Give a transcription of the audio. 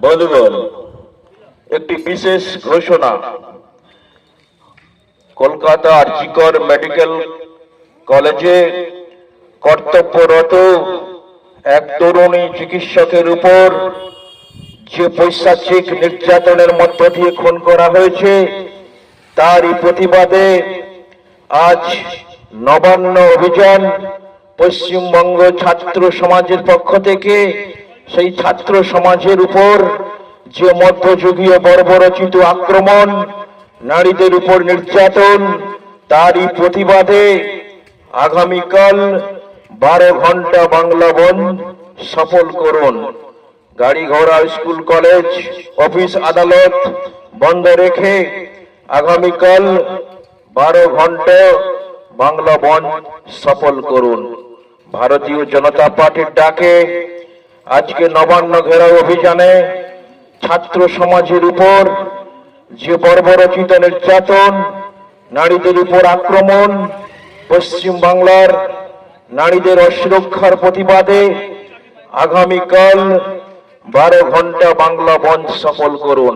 বন্ধুগণ, একটি বিশেষ ঘোষণা। কলকাতা আরজিকর মেডিকেল কলেজে কর্তব্যরত এক তরুণী চিকিৎসকের উপর যে পৈশাচিক নির্যাতনের মধ্য দিয়ে খুন করা হয়েছে, তারই প্রতিবাদে আজ নবান্ন অভিযান পশ্চিমবঙ্গ ছাত্র সমাজের পক্ষ থেকে সেই ছাত্র সমাজের উপর যে মধ্যযুগীয় বর্বরচিত আক্রমণ, নারীদের উপর নির্যাতন, তারই প্রতিবাদে আগামীকাল 12 ঘন্টা বাংলা বন্ধ সফল করুন। গাড়ি ঘোড়া, স্কুল কলেজ, অফিস আদালত বন্ধ রেখে আগামীকাল 12 ঘন্টা বাংলা বন্ধ সফল করুন। ভারতীয় জনতা পার্টির ডাকে আজকে নবান্ন ঘেরাও অভিযানে ছাত্র সমাজের উপর যে বর্বরচিত নির্যাতন, নারীদের উপর আক্রমণ, পশ্চিম বাংলার নারীদের অসুরক্ষার প্রতিবাদে আগামীকাল 12 ঘন্টা বাংলা বন্ধ সফল করুন।